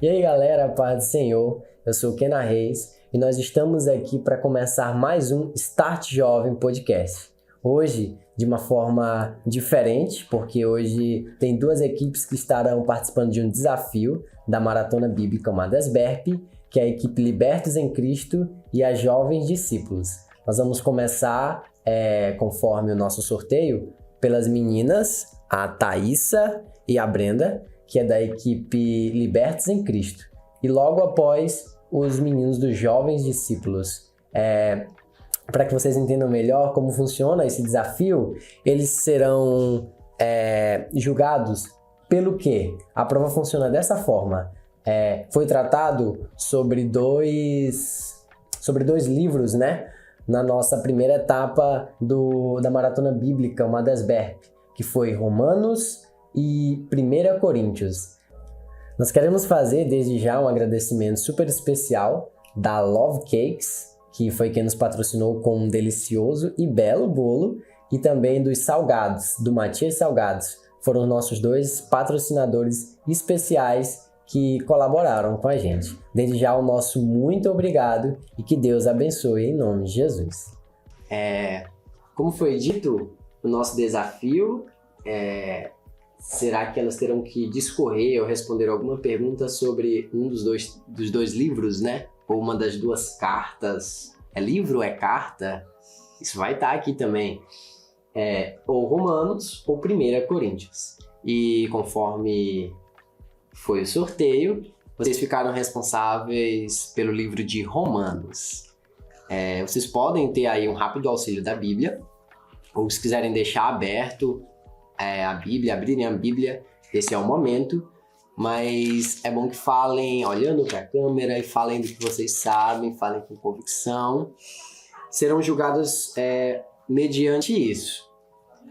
E aí galera, paz do Senhor, eu sou o Kena Reis e nós estamos aqui para começar mais um Start Jovem Podcast. Hoje, de uma forma diferente, porque hoje tem duas equipes que estarão participando de um desafio da Maratona Bíblica Madasberp, que é a equipe Libertos em Cristo e a Jovens Discípulos. Nós vamos começar, conforme o nosso sorteio, pelas meninas, a Thaísa e a Brenda, que é da equipe Libertos em Cristo. E logo após, os meninos dos Jovens Discípulos. Para que vocês entendam melhor como funciona esse desafio, eles serão julgados pelo quê? A prova funciona dessa forma. Foi tratado sobre dois livros, né? Na nossa primeira etapa da Maratona Bíblica, uma das BERP, que foi Romanos e 1 Coríntios. Nós queremos fazer desde já um agradecimento super especial da Love Cakes, que foi quem nos patrocinou com um delicioso e belo bolo, e também dos Salgados, do Matias Salgados. Foram nossos dois patrocinadores especiais que colaboraram com a gente. Desde já o nosso muito obrigado e que Deus abençoe em nome de Jesus. Como foi dito, o nosso desafio será que elas terão que discorrer ou responder alguma pergunta sobre um dos dois livros, né? Ou uma das duas cartas. É livro ou é carta? Isso vai estar aqui também. Ou Romanos ou 1 Coríntios. E conforme foi o sorteio, vocês ficaram responsáveis pelo livro de Romanos. Vocês podem ter aí um rápido auxílio da Bíblia, ou se quiserem deixar aberto a Bíblia, abrirem a Bíblia, esse é o momento, mas é bom que falem olhando para a câmera e falem do que vocês sabem, falem com convicção. Serão julgados mediante isso.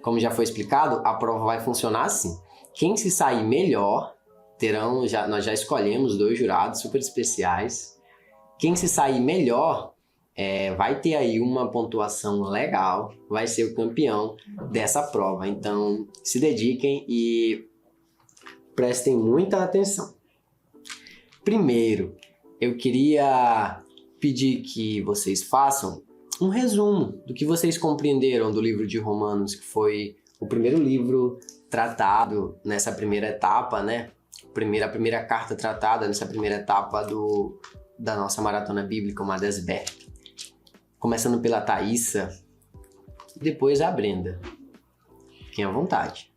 Como já foi explicado, a prova vai funcionar assim. Quem se sair melhor, nós já escolhemos 2 jurados super especiais. Quem se sair melhor vai ter aí uma pontuação legal, vai ser o campeão dessa prova. Então, se dediquem e prestem muita atenção. Primeiro, eu queria pedir que vocês façam um resumo do que vocês compreenderam do livro de Romanos, que foi o primeiro livro tratado nessa primeira etapa, né? A primeira carta tratada nessa primeira etapa da nossa Maratona Bíblica, uma das BERP. Começando pela Thaísa, depois a Brenda. Fiquem à vontade.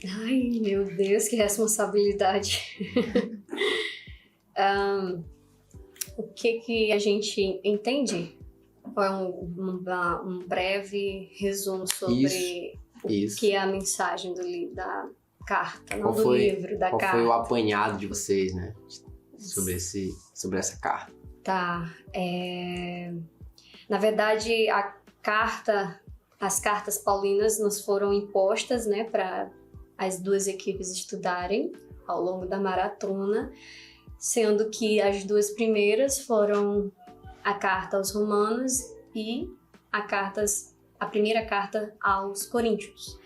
Ai, meu Deus, que responsabilidade. O que a gente entende? Ou é um breve resumo sobre o que é a mensagem da carta, não do livro, da carta. Qual foi o apanhado de vocês, né? Sobre essa carta. Tá. Na verdade, as cartas paulinas nos foram impostas, né, para as duas equipes estudarem ao longo da maratona, sendo que as 2 primeiras foram a carta aos Romanos e a primeira carta aos Coríntios.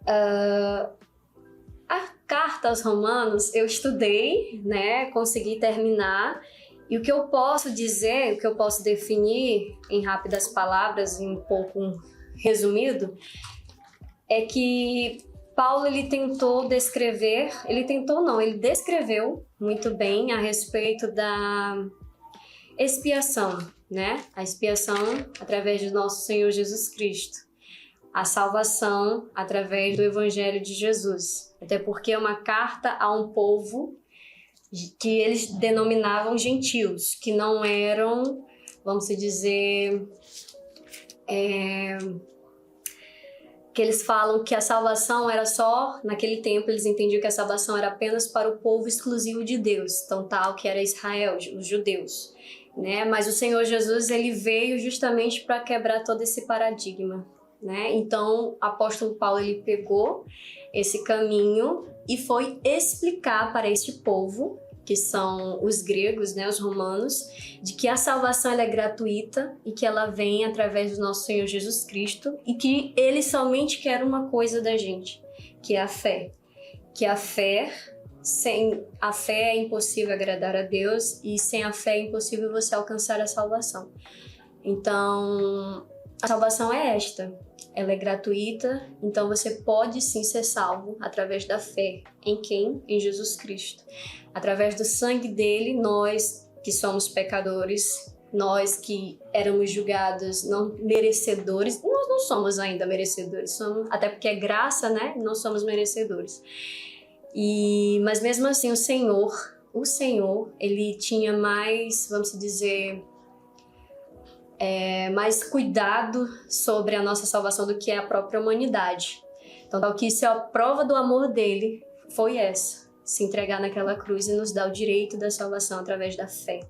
A carta aos Romanos eu estudei, né, consegui terminar. E o que eu posso dizer, o que eu posso definir em rápidas palavras, em um pouco resumido, é que Paulo ele descreveu muito bem a respeito da expiação, né? A expiação através do nosso Senhor Jesus Cristo. A salvação através do Evangelho de Jesus. Até porque é uma carta a um povo que eles denominavam gentios, que não eram, vamos dizer, que eles falam que a salvação era só, naquele tempo eles entendiam que a salvação era apenas para o povo exclusivo de Deus, então tal que era Israel, os judeus, né? Mas o Senhor Jesus, ele veio justamente para quebrar todo esse paradigma, né? Então, o apóstolo Paulo, ele pegou esse caminho e foi explicar para este povo, que são os gregos, né, os romanos, de que a salvação ela é gratuita e que ela vem através do nosso Senhor Jesus Cristo e que ele somente quer uma coisa da gente, que é a fé. Que a fé sem a fé é impossível agradar a Deus e sem a fé é impossível você alcançar a salvação. Então, a salvação é esta. Ela é gratuita, então você pode sim ser salvo através da fé. Em quem? Em Jesus Cristo. Através do sangue dele, nós que somos pecadores, nós que éramos julgados não merecedores, nós não somos ainda merecedores, até porque é graça, né? Não somos merecedores. Mas mesmo assim o Senhor, ele tinha mais, vamos dizer, mais cuidado sobre a nossa salvação do que a própria humanidade. Então, tal que isso é a prova do amor dele, foi essa, se entregar naquela cruz e nos dar o direito da salvação através da fé.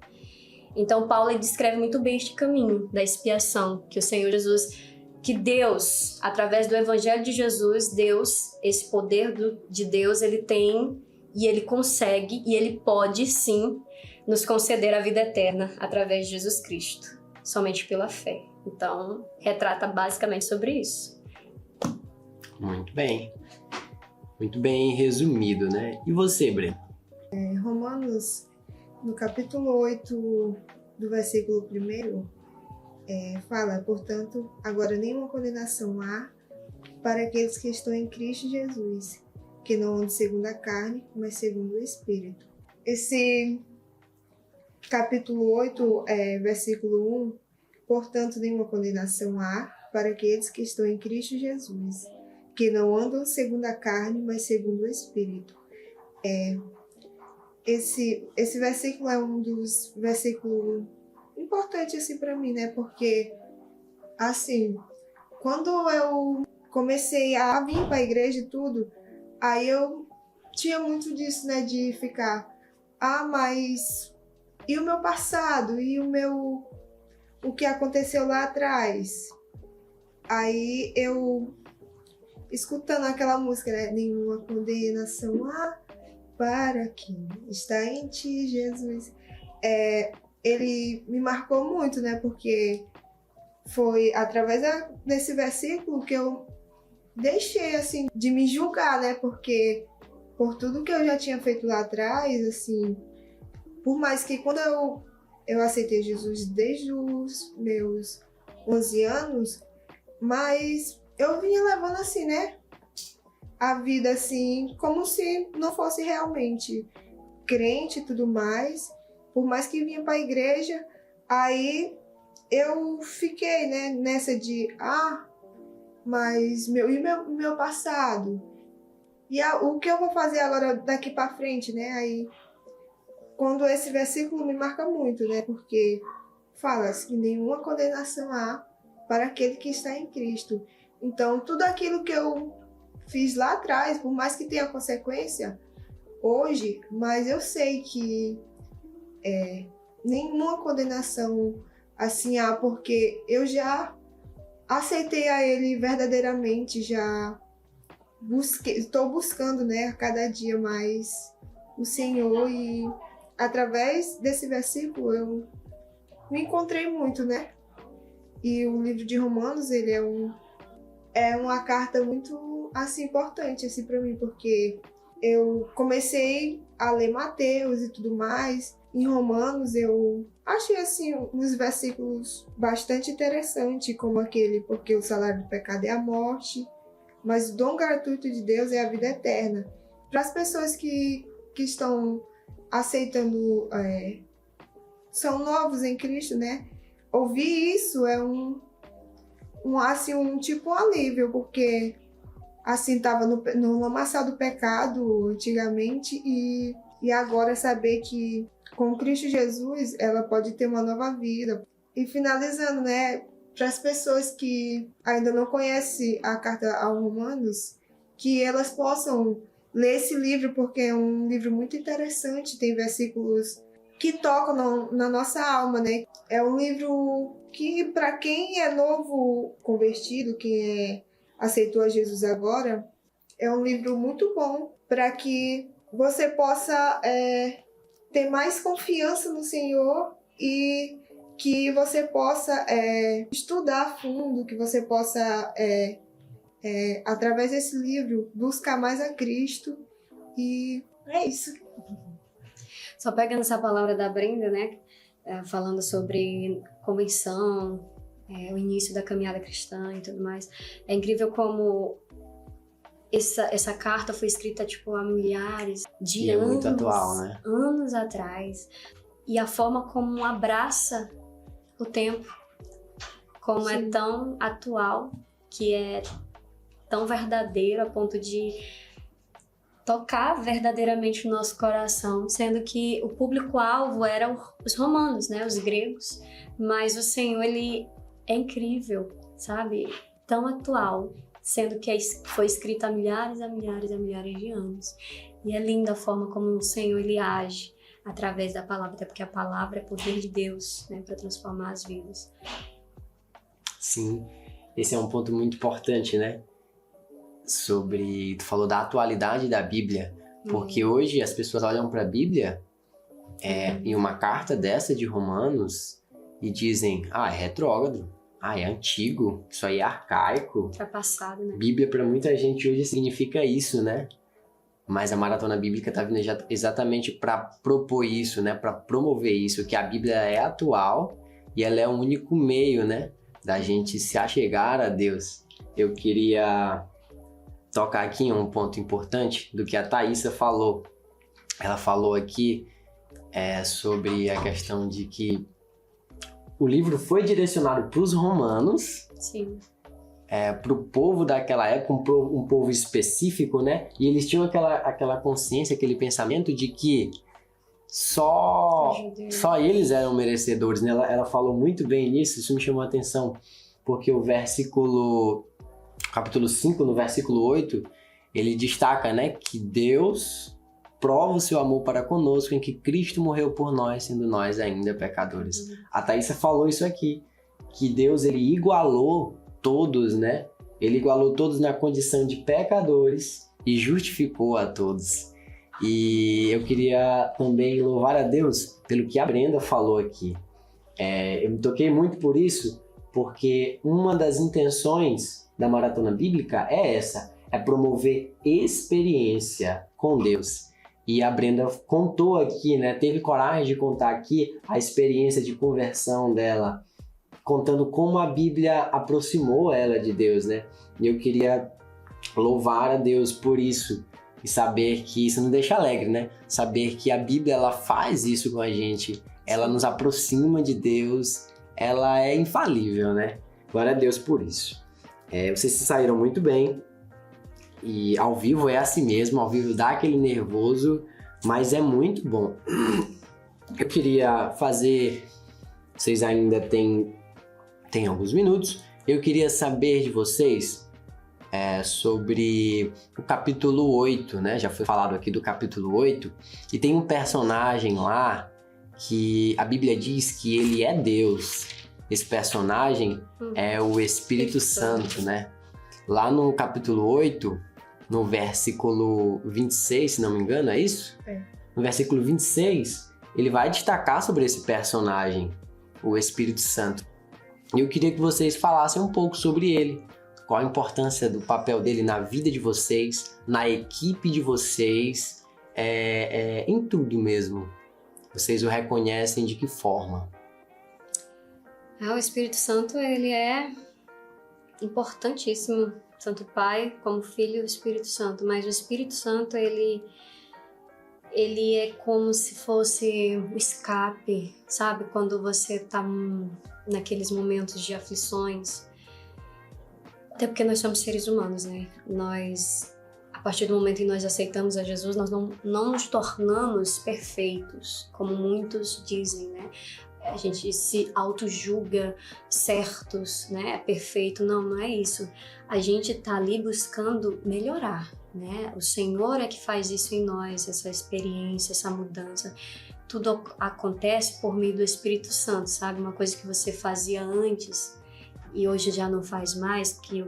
Então, Paulo ele descreve muito bem este caminho da expiação, que o Senhor Jesus, que Deus, através do Evangelho de Jesus, Deus, esse poder de Deus, ele tem e ele consegue e ele pode sim nos conceder a vida eterna através de Jesus Cristo, somente pela fé. Então, retrata basicamente sobre isso. Muito bem. Muito bem resumido, né? E você, Breno? Romanos, no capítulo 8, do versículo 1, fala, portanto, agora nenhuma condenação há para aqueles que estão em Cristo Jesus, que não andam segundo a carne, mas segundo o Espírito. Esse capítulo 8, versículo 1, portanto, nenhuma condenação há para aqueles que estão em Cristo Jesus, que não andam segundo a carne, mas segundo o Espírito. Esse versículo é um dos versículos importantes assim, para mim, né? Porque, assim, quando eu comecei a vir para a igreja e tudo, aí eu tinha muito disso, né? De ficar, mas e o meu passado? E o que aconteceu lá atrás? Aí eu, escutando aquela música, né? Nenhuma condenação há para quem está em ti, Jesus. Ele me marcou muito, né? Porque foi através desse versículo que eu deixei, assim, de me julgar, né? Porque por tudo que eu já tinha feito lá atrás, assim, por mais que quando eu aceitei Jesus desde os meus 11 anos, mas eu vinha levando assim, né? A vida assim, como se não fosse realmente crente e tudo mais. Por mais que vinha para a igreja, aí eu fiquei, né, nessa de, mas meu passado? E o que eu vou fazer agora daqui para frente, né? Aí, quando esse versículo me marca muito, né? Porque fala que nenhuma condenação há para aquele que está em Cristo. Então, tudo aquilo que eu fiz lá atrás, por mais que tenha consequência hoje, mas eu sei que nenhuma condenação assim há, porque eu já aceitei a Ele verdadeiramente, já estou buscando, né, a cada dia mais o Senhor, e através desse versículo eu me encontrei muito, né? E o livro de Romanos, ele é uma carta muito assim importante assim para mim, porque eu comecei a ler Mateus e tudo mais. Em Romanos eu achei assim uns versículos bastante interessantes, como aquele, porque o salário do pecado é a morte, mas o dom gratuito de Deus é a vida eterna. Para as pessoas que estão aceitando, são novos em Cristo, né? Ouvir isso é um tipo um alívio, porque assim estava no lamaçal do pecado antigamente, e agora saber que com Cristo Jesus ela pode ter uma nova vida. E finalizando, né, para as pessoas que ainda não conhecem a carta aos Romanos, que elas possam ler esse livro, porque é um livro muito interessante, tem versículos que tocam na nossa alma, né? É um livro que, para quem é novo convertido, quem aceitou a Jesus agora, é um livro muito bom para que você possa ter mais confiança no Senhor, e que você possa estudar a fundo, que você possa, através desse livro, buscar mais a Cristo e É isso. Só pegando essa palavra da Brenda, né? Falando sobre convenção, o início da caminhada cristã e tudo mais. É incrível como essa carta foi escrita tipo há milhares de anos. É muito atual, né? Anos atrás. E a forma como abraça o tempo, como Sim. é tão atual, que é tão verdadeiro a ponto de tocar verdadeiramente o nosso coração, sendo que o público-alvo eram os romanos, né, os gregos, mas o Senhor, ele é incrível, sabe? Tão atual, sendo que foi escrito há milhares de anos. E é linda a forma como o Senhor, ele age através da palavra, até porque a palavra é poder de Deus, né, para transformar as vidas. Sim, esse é um ponto muito importante, né? Tu falou da atualidade da Bíblia, porque hoje as pessoas olham para a Bíblia em uma carta dessa de Romanos e dizem, é retrógrado, é antigo, isso aí é arcaico. Ultrapassado, né? Bíblia para muita gente hoje significa isso, né? Mas a Maratona Bíblica está vindo exatamente para propor isso, né? Para promover isso, que a Bíblia é atual e ela é o único meio, né? Da gente se achegar a Deus. Eu queria tocar aqui em um ponto importante do que a Thaísa falou. Ela falou aqui sobre a questão de que o livro foi direcionado para os romanos, Sim. Para o povo daquela época, um povo específico, né? E eles tinham aquela consciência, aquele pensamento de que só eles eram merecedores, né? Ela falou muito bem nisso, isso me chamou a atenção, porque o capítulo 5, no versículo 8, ele destaca, né, que Deus prova o seu amor para conosco em que Cristo morreu por nós, sendo nós ainda pecadores. A Thaísa falou isso aqui, que Deus, ele igualou todos, né? Ele igualou todos na condição de pecadores e justificou a todos. E eu queria também louvar a Deus pelo que a Brenda falou aqui. Eu me toquei muito por isso, porque uma das intenções da Maratona Bíblica é essa, é promover experiência com Deus. E a Brenda contou aqui, né, teve coragem de contar aqui a experiência de conversão dela, contando como a Bíblia aproximou ela de Deus, né? E eu queria louvar a Deus por isso e saber que isso nos deixa alegre, né? Saber que a Bíblia, ela faz isso com a gente, ela nos aproxima de Deus, ela é infalível, né? Glória a Deus por isso. Vocês se saíram muito bem e ao vivo é assim mesmo, ao vivo dá aquele nervoso, mas é muito bom. Eu queria fazer, vocês ainda têm alguns minutos, eu queria saber de vocês sobre o capítulo 8, né? Já foi falado aqui do capítulo 8, e tem um personagem lá que a Bíblia diz que ele é Deus. Esse personagem é o Espírito Santo, né? Lá no capítulo 8, no versículo 26, se não me engano, é isso? No versículo 26, ele vai destacar sobre esse personagem, o Espírito Santo. E eu queria que vocês falassem um pouco sobre ele. Qual a importância do papel dele na vida de vocês, na equipe de vocês, em tudo mesmo. Vocês o reconhecem de que forma? O Espírito Santo, ele é importantíssimo, tanto o Pai como o Filho e o Espírito Santo, mas o Espírito Santo, ele é como se fosse um escape, sabe? Quando você tá naqueles momentos de aflições, até porque nós somos seres humanos, né? Nós, a partir do momento em que nós aceitamos a Jesus, nós não nos tornamos perfeitos, como muitos dizem, né? A gente se auto-julga certos, né? Perfeito. Não é isso. A gente tá ali buscando melhorar, né? O Senhor é que faz isso em nós, essa experiência, essa mudança. Tudo acontece por meio do Espírito Santo, sabe? Uma coisa que você fazia antes e hoje já não faz mais, que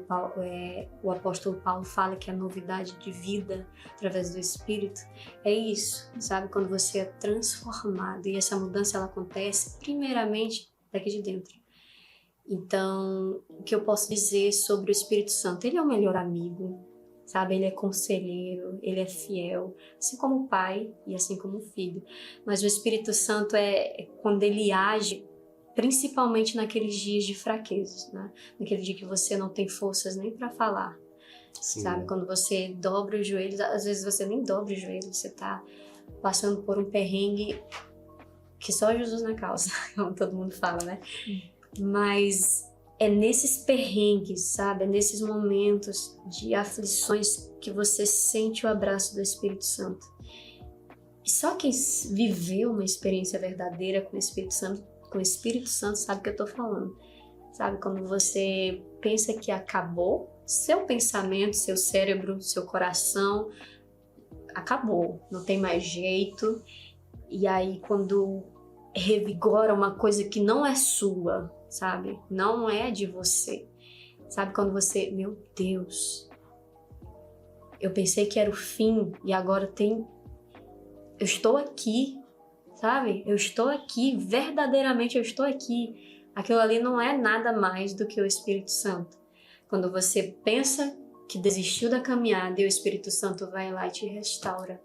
o apóstolo Paulo fala que é a novidade de vida através do Espírito, é isso, sabe? Quando você é transformado, e essa mudança ela acontece primeiramente daqui de dentro. Então, o que eu posso dizer sobre o Espírito Santo? Ele é o melhor amigo, sabe? Ele é conselheiro, ele é fiel, assim como o pai e assim como o filho. Mas o Espírito Santo é quando ele age, principalmente naqueles dias de fraquezas, né? Naquele dia que você não tem forças nem para falar, Sim. sabe? Quando você dobra os joelhos, às vezes você nem dobra os joelhos, você tá passando por um perrengue que só Jesus na causa, como todo mundo fala, né? Mas é nesses perrengues, sabe? É nesses momentos de aflições que você sente o abraço do Espírito Santo. E só quem viveu uma experiência verdadeira com o Espírito Santo sabe o que eu tô falando. Sabe? Quando você pensa que acabou, seu pensamento, seu cérebro, seu coração, acabou. Não tem mais jeito. E aí quando revigora uma coisa que não é sua, sabe? Não é de você. Sabe quando você, meu Deus, eu pensei que era o fim e agora eu estou aqui, sabe? Eu estou aqui, verdadeiramente eu estou aqui. Aquilo ali não é nada mais do que o Espírito Santo. Quando você pensa que desistiu da caminhada e o Espírito Santo vai lá e te restaura.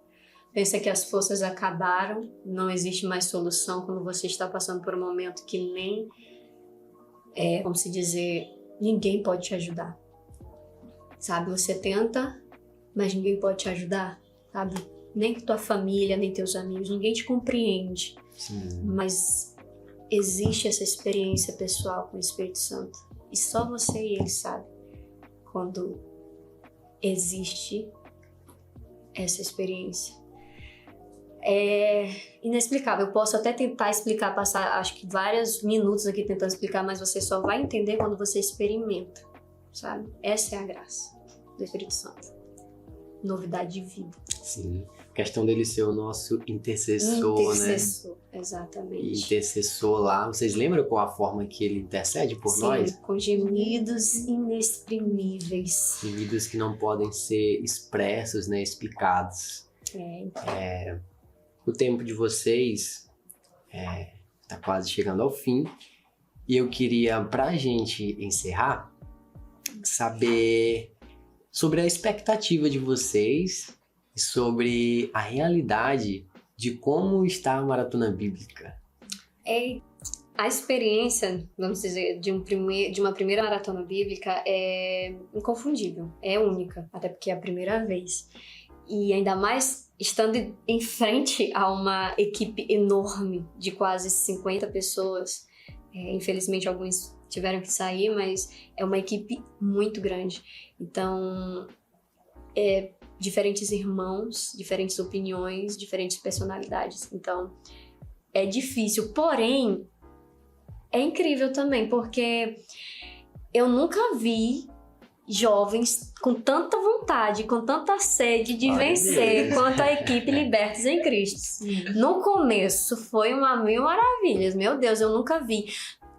Pensa que as forças acabaram, não existe mais solução quando você está passando por um momento que nem, como se dizer, ninguém pode te ajudar. Sabe, você tenta, mas ninguém pode te ajudar, sabe? Nem tua família, nem teus amigos, ninguém te compreende. Sim. Mas existe essa experiência pessoal com o Espírito Santo. E só você e ele sabe quando existe essa experiência. É inexplicável. Eu posso até tentar explicar, passar acho que vários minutos aqui tentando explicar, mas você só vai entender quando você experimenta, sabe? Essa é a graça do Espírito Santo. Novidade de vida. Sim. A questão dele ser o nosso intercessor, né? Exatamente. E intercessor lá. Vocês lembram qual a forma que ele intercede por nós? Com gemidos inexprimíveis. Gemidos que não podem ser expressos, né? Explicados. O tempo de vocês tá quase chegando ao fim. E eu queria, pra gente encerrar, saber sobre a expectativa de vocês e sobre a realidade de como está a Maratona Bíblica. A experiência, vamos dizer, de uma primeira Maratona Bíblica é inconfundível, é única, até porque é a primeira vez. E ainda mais estando em frente a uma equipe enorme de quase 50 pessoas. Infelizmente, alguns tiveram que sair, mas é uma equipe muito grande. Então, diferentes irmãos, diferentes opiniões, diferentes personalidades. Então, é difícil. Porém, é incrível também, porque eu nunca vi jovens com tanta vontade, com tanta sede de vencer quanto a equipe Libertos em Cristo. No começo foi uma mil maravilhas, meu Deus, eu nunca vi.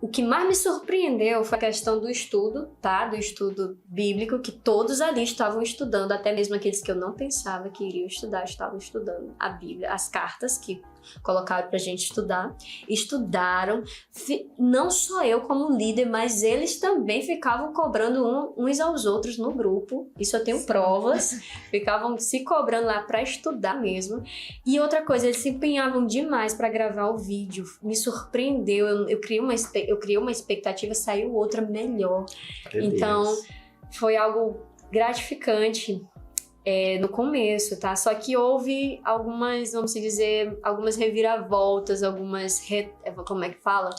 O que mais me surpreendeu foi a questão do estudo, tá? Do estudo bíblico, que todos ali estavam estudando, até mesmo aqueles que eu não pensava que iriam estudar, estavam estudando a Bíblia, as cartas que colocaram pra gente estudar. Estudaram, não só eu como líder, mas eles também ficavam cobrando uns aos outros no grupo. Isso eu tenho provas. Ficavam se cobrando lá pra estudar mesmo. E outra coisa, eles se empenhavam demais pra gravar o vídeo. Me surpreendeu, eu criei uma expectativa, saiu outra melhor. Então, foi algo gratificante no começo, tá? Só que houve algumas, vamos dizer, algumas reviravoltas, algumas, como é que fala?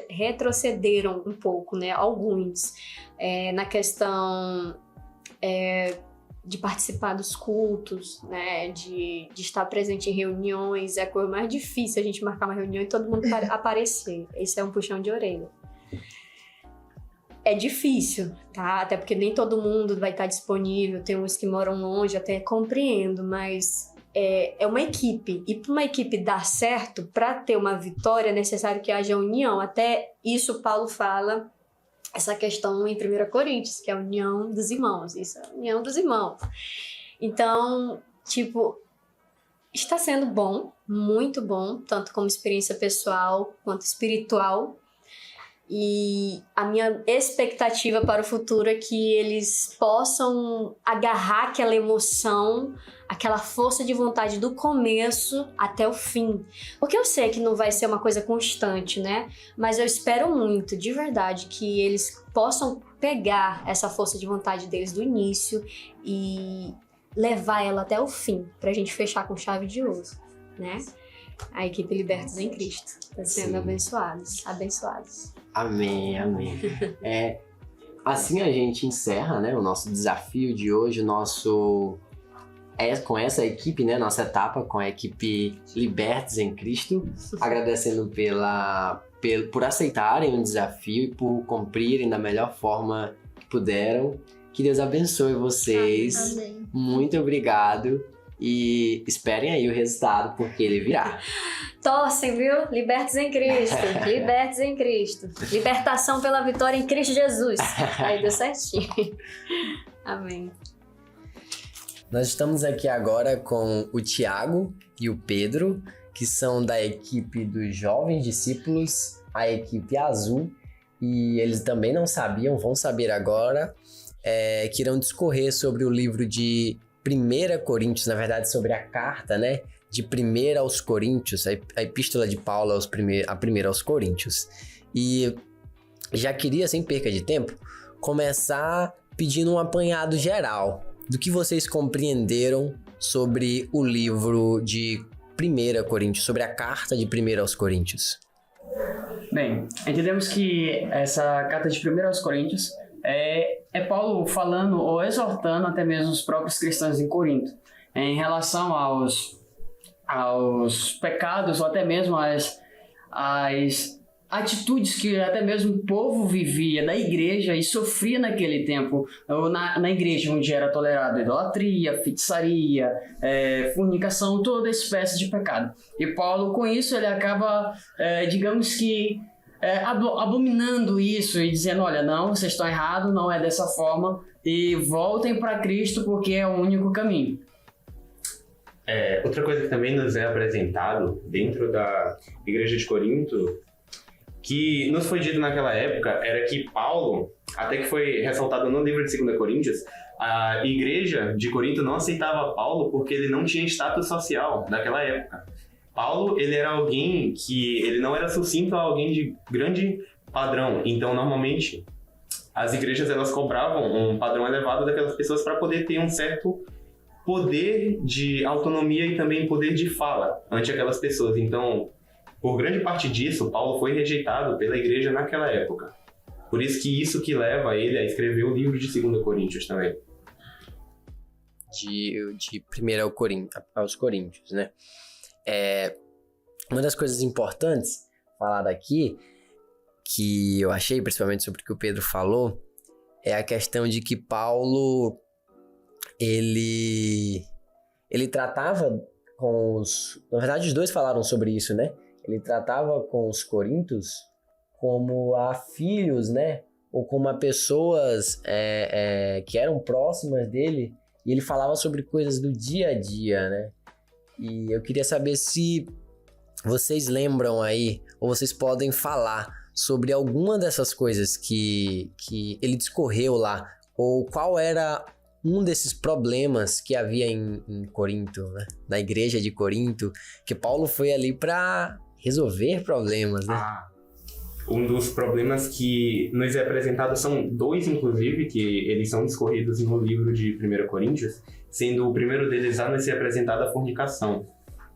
Retrocederam um pouco, né? Alguns, na questão de participar dos cultos, né? De estar presente em reuniões. É a coisa mais difícil a gente marcar uma reunião e todo mundo aparecer. Esse é um puxão de orelha. É difícil, tá? Até porque nem todo mundo vai estar disponível, tem uns que moram longe, até compreendo, mas é uma equipe. E para uma equipe dar certo, para ter uma vitória, é necessário que haja união. Até isso Paulo fala, essa questão em 1 Coríntios, que é a união dos irmãos. Isso é a união dos irmãos. Então, está sendo bom, muito bom, tanto como experiência pessoal quanto espiritual. E a minha expectativa para o futuro é que eles possam agarrar aquela emoção, aquela força de vontade do começo até o fim. Porque eu sei que não vai ser uma coisa constante, né? Mas eu espero muito, de verdade, que eles possam pegar essa força de vontade deles do início e levar ela até o fim, pra gente fechar com chave de ouro, né? A equipe Libertos em Cristo está sendo abençoados. Amém. Assim a gente encerra, né, o nosso desafio de hoje, com essa equipe, né, nossa etapa com a equipe Libertos em Cristo, agradecendo por aceitarem o desafio e por cumprirem da melhor forma que puderam. Que Deus abençoe vocês. Amém. Muito obrigado. E esperem aí o resultado, porque ele virá. Torcem, viu? Libertos em Cristo. Libertos em Cristo. Libertação pela vitória em Cristo Jesus. Aí deu certinho. Amém. Nós estamos aqui agora com o Tiago e o Pedro, que são da equipe dos Jovens Discípulos, a equipe azul. E eles também não sabiam, vão saber agora, que irão discorrer sobre o livro de 1 Coríntios, na verdade sobre a carta, né, de 1 aos Coríntios, a epístola de Paulo a 1 aos Coríntios. E já queria, sem perca de tempo, começar pedindo um apanhado geral do que vocês compreenderam sobre o livro de 1 Coríntios, sobre a carta de 1 aos Coríntios. Bem, entendemos que essa carta de 1 aos Coríntios é Paulo falando ou exortando até mesmo os próprios cristãos em Corinto em relação aos pecados ou até mesmo às atitudes que até mesmo o povo vivia da igreja e sofria naquele tempo, ou na igreja onde era tolerado idolatria, feitiçaria, fornicação, toda espécie de pecado. E Paulo, com isso, ele acaba, digamos que, abominando isso e dizendo, olha, não, vocês estão errados, não é dessa forma, e voltem para Cristo porque é o único caminho. Outra coisa que também nos é apresentado dentro da igreja de Corinto, que nos foi dito naquela época, era que Paulo, até que foi ressaltado no livro de 2 Coríntios, a igreja de Corinto não aceitava Paulo porque ele não tinha status social naquela época. Paulo, ele era alguém que ele não era sucinto a alguém de grande padrão. Então, normalmente, as igrejas elas cobravam um padrão elevado daquelas pessoas para poder ter um certo poder de autonomia e também poder de fala ante aquelas pessoas. Então, por grande parte disso, Paulo foi rejeitado pela igreja naquela época. Por isso que leva ele a escrever o livro de 2 Coríntios também. De 1 aos Coríntios, né? Uma das coisas importantes falar daqui, que eu achei, principalmente sobre o que o Pedro falou, é a questão de que Paulo, ele tratava com os... Na verdade, os dois falaram sobre isso, né? Ele tratava com os coríntios como a filhos, né? Ou como a pessoas que eram próximas dele, e ele falava sobre coisas do dia a dia, né? E eu queria saber se vocês lembram aí, ou vocês podem falar sobre alguma dessas coisas que ele discorreu lá, ou qual era um desses problemas que havia em Corinto, né? Na igreja de Corinto, que Paulo foi ali para resolver problemas, né? Um dos problemas que nos é apresentado são dois, inclusive, que eles são discorridos no livro de 1 Coríntios, sendo o primeiro deles a nos ser apresentada a fornicação,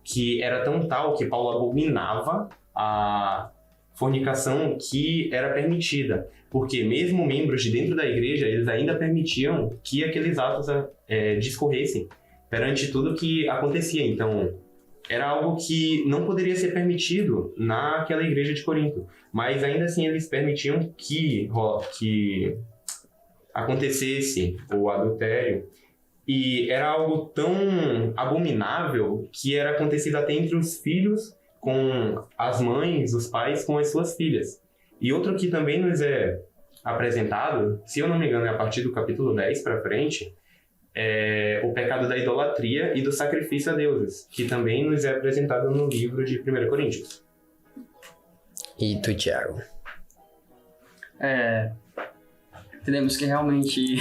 que era tão tal que Paulo abominava a fornicação que era permitida, porque mesmo membros de dentro da igreja, eles ainda permitiam que aqueles atos discorressem perante tudo que acontecia. Então, era algo que não poderia ser permitido naquela igreja de Corinto, mas ainda assim eles permitiam que acontecesse o adultério, e era algo tão abominável que era acontecido até entre os filhos com as mães, os pais com as suas filhas. E outro que também nos é apresentado, se eu não me engano é a partir do capítulo 10 para frente, é o pecado da idolatria e do sacrifício a deuses, que também nos é apresentado no livro de 1 Coríntios. E tu, Thiago? entendemos que realmente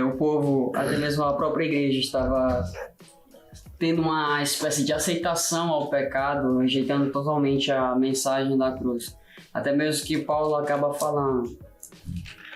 o povo, até mesmo a própria igreja, estava tendo uma espécie de aceitação ao pecado, rejeitando totalmente a mensagem da cruz. Até mesmo que Paulo acaba falando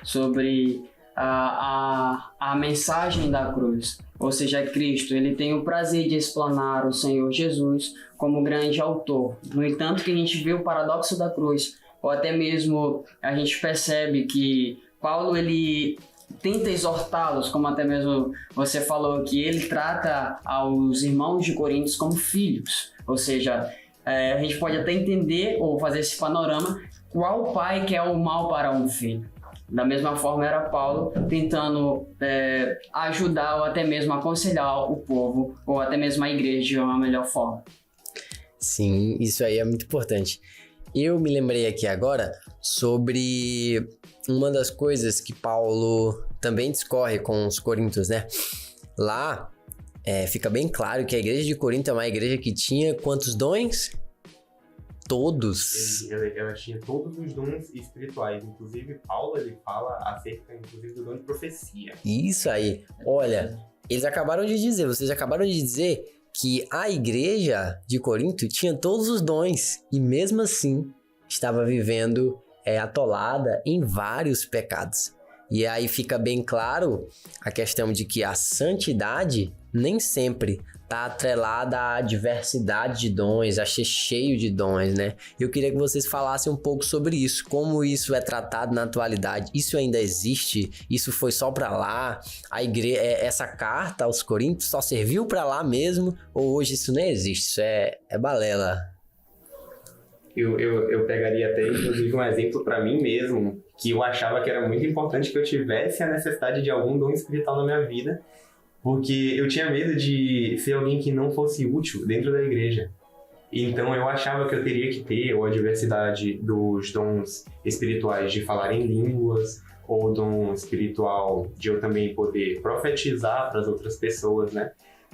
sobre a mensagem da cruz, ou seja, Cristo. Ele tem o prazer de explanar o Senhor Jesus como grande autor. No entanto, que a gente vê o paradoxo da cruz, ou até mesmo a gente percebe que Paulo, ele tenta exortá-los, como até mesmo você falou, que ele trata aos irmãos de Coríntios como filhos. Ou seja, a gente pode até entender ou fazer esse panorama, qual pai quer o mal para um filho. Da mesma forma era Paulo tentando ajudar ou até mesmo aconselhar o povo ou até mesmo a igreja de uma melhor forma. Sim, isso aí é muito importante. Eu me lembrei aqui agora sobre uma das coisas que Paulo também discorre com os coríntios, né? Lá fica bem claro que a igreja de Corinto é uma igreja que tinha quantos dons? Todos. Ela tinha todos os dons espirituais. Inclusive, Paulo, ele fala acerca, inclusive, do dom de profecia. Isso aí. Olha, vocês acabaram de dizer que a igreja de Corinto tinha todos os dons e mesmo assim estava vivendo atolada em vários pecados. E aí fica bem claro a questão de que a santidade nem sempre está atrelada à diversidade de dons, a ser cheio de dons, né? Eu queria que vocês falassem um pouco sobre isso, como isso é tratado na atualidade. Isso ainda existe? Isso foi só para lá? A igreja, essa carta aos Coríntios só serviu para lá mesmo? Ou hoje isso nem existe? Isso é balela? Eu pegaria até, inclusive, um exemplo para mim mesmo, que eu achava que era muito importante que eu tivesse a necessidade de algum dom espiritual na minha vida, porque eu tinha medo de ser alguém que não fosse útil dentro da igreja. Então eu achava que eu teria que ter ou a diversidade dos dons espirituais de falar em línguas, ou dom espiritual de eu também poder profetizar para as outras pessoas, né?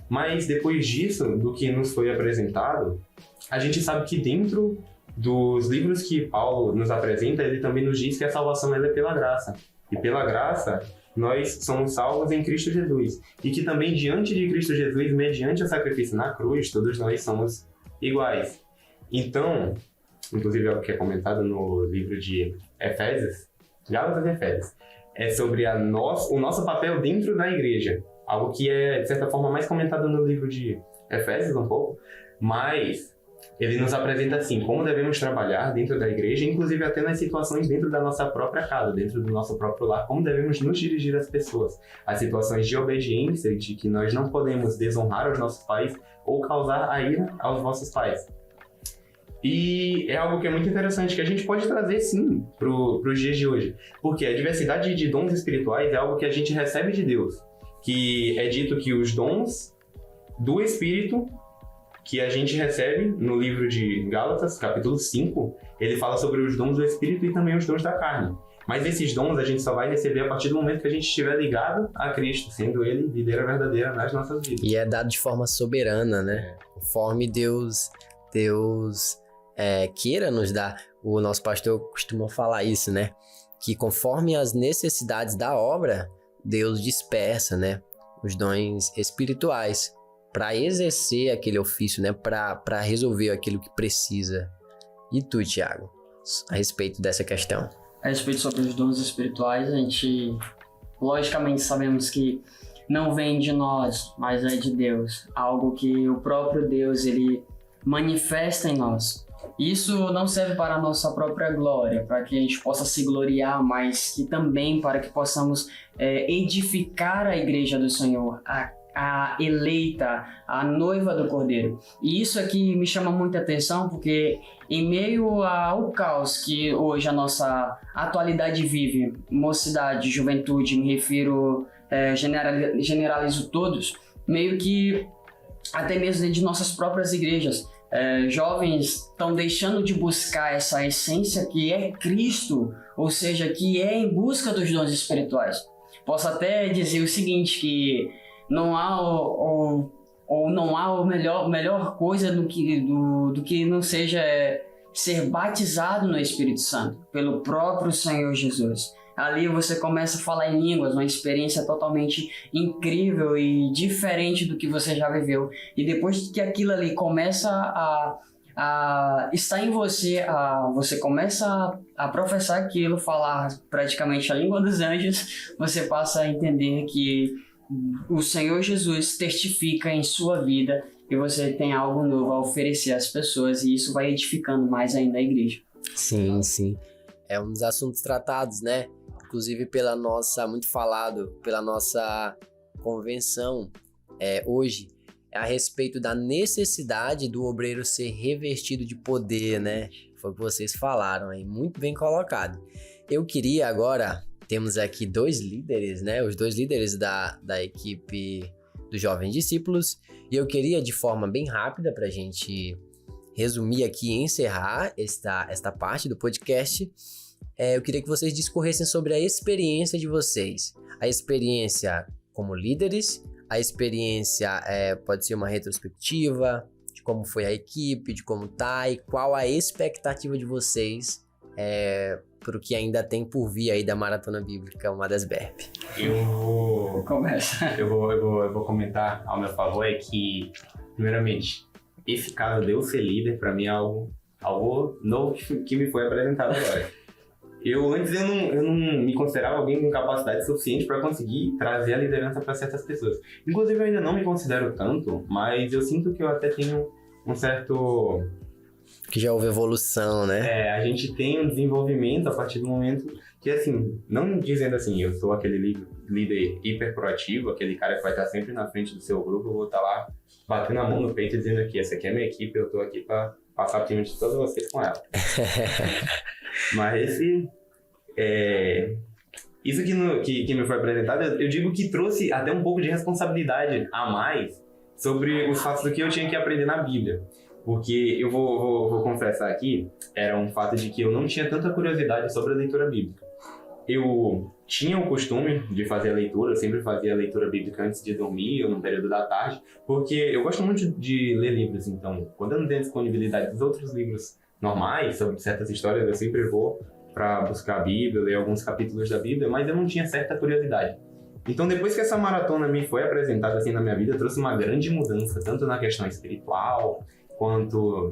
Mas depois disso, do que nos foi apresentado, a gente sabe que dentro dos livros que Paulo nos apresenta, ele também nos diz que a salvação ela é pela graça. E pela graça, nós somos salvos em Cristo Jesus. E que também diante de Cristo Jesus, mediante o sacrifício na cruz, todos nós somos iguais. Então, inclusive é o que é comentado no livro de Efésios, Gálatas e Efésios, é sobre o nosso papel dentro da igreja. Algo que é, de certa forma, mais comentado no livro de Efésios um pouco, mas ele nos apresenta assim, como devemos trabalhar dentro da igreja, inclusive até nas situações dentro da nossa própria casa, dentro do nosso próprio lar, como devemos nos dirigir às pessoas, as situações de obediência, de que nós não podemos desonrar os nossos pais ou causar a ira aos nossos pais. E é algo que é muito interessante, que a gente pode trazer sim para os dias de hoje, porque a diversidade de dons espirituais é algo que a gente recebe de Deus, que é dito que os dons do Espírito que a gente recebe no livro de Gálatas, capítulo 5, ele fala sobre os dons do Espírito e também os dons da carne. Mas esses dons a gente só vai receber a partir do momento que a gente estiver ligado a Cristo, sendo Ele videira verdadeira nas nossas vidas. E é dado de forma soberana, né? Conforme Deus queira nos dar. O nosso pastor costuma falar isso, né? Que conforme as necessidades da obra, Deus dispersa, né? Os dons espirituais para exercer aquele ofício, né? Para resolver aquilo que precisa. E tu, Thiago, a respeito dessa questão? A respeito sobre os dons espirituais, a gente logicamente sabemos que não vem de nós, mas é de Deus. Algo que o próprio Deus ele manifesta em nós. Isso não serve para a nossa própria glória, para que a gente possa se gloriar, mas que também para que possamos edificar a igreja do Senhor, a eleita, a noiva do Cordeiro. E isso aqui me chama muita atenção porque em meio ao caos que hoje a nossa atualidade vive, mocidade, juventude, me refiro, generalizo todos, meio que até mesmo de nossas próprias igrejas, jovens estão deixando de buscar essa essência que é Cristo, ou seja, que é em busca dos dons espirituais. Posso até dizer o seguinte, que não há não há melhor coisa do que não seja ser batizado no Espírito Santo pelo próprio Senhor Jesus. Ali você começa a falar em línguas, uma experiência totalmente incrível e diferente do que você já viveu. E depois que aquilo ali começa a estar em você, você começa a professar aquilo, falar praticamente a língua dos anjos, você passa a entender que o Senhor Jesus testifica em sua vida e você tem algo novo a oferecer às pessoas, e isso vai edificando mais ainda a igreja. Sim, sim. É um dos assuntos tratados, né? Inclusive muito falado pela nossa convenção hoje, é a respeito da necessidade do obreiro ser revestido de poder, né? Foi o que vocês falaram aí, muito bem colocado. Eu queria agora, temos aqui 2 líderes, né? Os 2 líderes da equipe dos Jovens Discípulos, e eu queria, de forma bem rápida, para a gente resumir aqui e encerrar esta parte do podcast, eu queria que vocês discorressem sobre a experiência de vocês. A experiência como líderes, a experiência pode ser uma retrospectiva de como foi a equipe, de como tá e qual a expectativa de vocês para o que ainda tem por vir aí da Maratona Bíblica, uma das BERP. Eu vou comentar ao meu favor é que, primeiramente, esse caso de eu ser líder, para mim é algo novo que me foi apresentado agora. Antes eu não me considerava alguém com capacidade suficiente para conseguir trazer a liderança para certas pessoas. Inclusive eu ainda não me considero tanto, mas eu sinto que eu até tenho um certo... Que já houve evolução, né? A gente tem um desenvolvimento a partir do momento que, assim, não dizendo assim, eu sou aquele líder hiper proativo, aquele cara que vai estar sempre na frente do seu grupo, eu vou estar lá batendo a mão no peito e dizendo aqui, essa aqui é a minha equipe, eu tô aqui para passar por cima de todos vocês com ela. Mas isso que me foi apresentado, eu digo que trouxe até um pouco de responsabilidade a mais sobre os fatos do que eu tinha que aprender na Bíblia. Porque eu vou confessar aqui, era um fato de que eu não tinha tanta curiosidade sobre a leitura bíblica. Eu tinha o costume de fazer a leitura, eu sempre fazia a leitura bíblica antes de dormir ou no período da tarde, porque eu gosto muito de ler livros, então quando eu não tenho disponibilidade dos outros livros normais sobre certas histórias, eu sempre vou para buscar a Bíblia, ler alguns capítulos da Bíblia, mas eu não tinha certa curiosidade. Então, depois que essa maratona me foi apresentada assim na minha vida, trouxe uma grande mudança, tanto na questão espiritual, quanto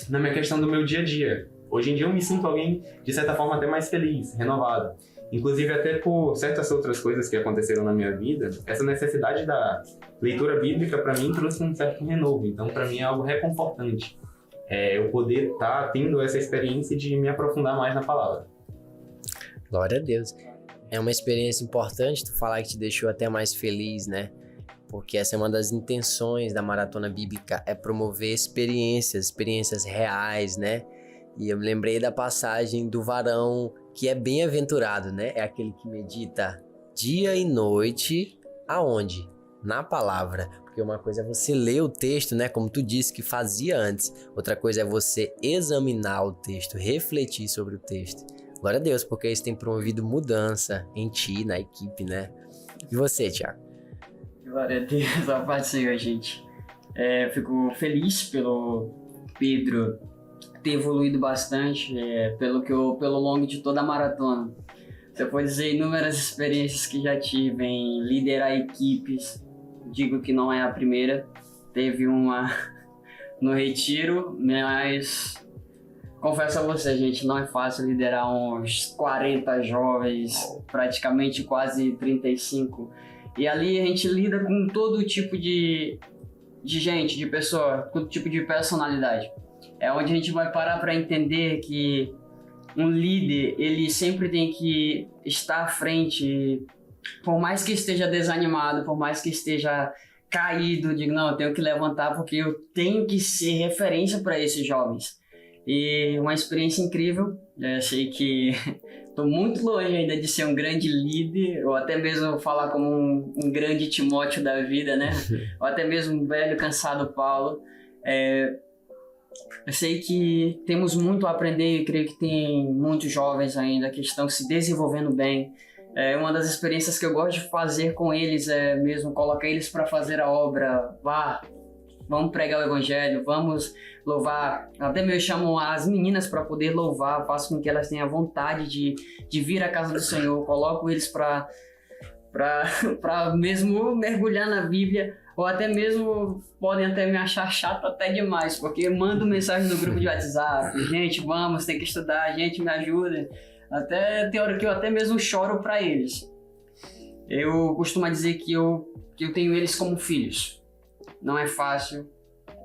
na minha questão do meu dia a dia. Hoje em dia eu me sinto alguém, de certa forma, até mais feliz, renovado. Inclusive, até por certas outras coisas que aconteceram na minha vida, essa necessidade da leitura bíblica, para mim, trouxe um certo renovo. Então, para mim, é algo reconfortante. Eu poder estar tendo essa experiência de me aprofundar mais na palavra. Glória a Deus. É uma experiência importante tu falar que te deixou até mais feliz, né? Porque essa é uma das intenções da Maratona Bíblica, é promover experiências reais, né? E eu me lembrei da passagem do varão que é bem-aventurado, né? É aquele que medita dia e noite, aonde? Na palavra. Porque uma coisa é você ler o texto, né? Como tu disse que fazia antes. Outra coisa é você examinar o texto, refletir sobre o texto. Glória a Deus, porque isso tem promovido mudança em ti, na equipe, né? E você, Thiago? Glória a Deus, a paz do Senhor, gente. Fico feliz pelo Pedro ter evoluído bastante, pelo longo de toda a maratona. Você pode dizer inúmeras experiências que já tive em liderar equipes. Digo que não é a primeira. Teve uma no retiro, mas confesso a você, gente, não é fácil liderar uns 40 jovens, praticamente quase 35. E ali a gente lida com todo tipo de gente, de pessoa, todo tipo de personalidade. É onde a gente vai parar para entender que um líder, ele sempre tem que estar à frente, por mais que esteja desanimado, por mais que esteja caído, digo, não, eu tenho que levantar porque eu tenho que ser referência para esses jovens. E uma experiência incrível, eu achei que estou muito longe ainda de ser um grande líder, ou até mesmo falar como um grande Timóteo da vida, né? Ou até mesmo um velho, cansado Paulo. Eu sei que temos muito a aprender e creio que tem muitos jovens ainda que estão se desenvolvendo bem. Uma das experiências que eu gosto de fazer com eles é mesmo colocar eles para fazer a obra. Vá, vamos pregar o evangelho, vamos louvar. Até mesmo chamo as meninas para poder louvar, faço com que elas tenham vontade de vir à casa do Senhor, coloco eles para mesmo mergulhar na Bíblia, ou até mesmo podem até me achar chato até demais, porque eu mando mensagem no grupo de WhatsApp, gente, vamos, tem que estudar, gente, me ajuda. Até tem hora que eu até mesmo choro para eles. Eu costumo dizer que eu tenho eles como filhos. Não é fácil,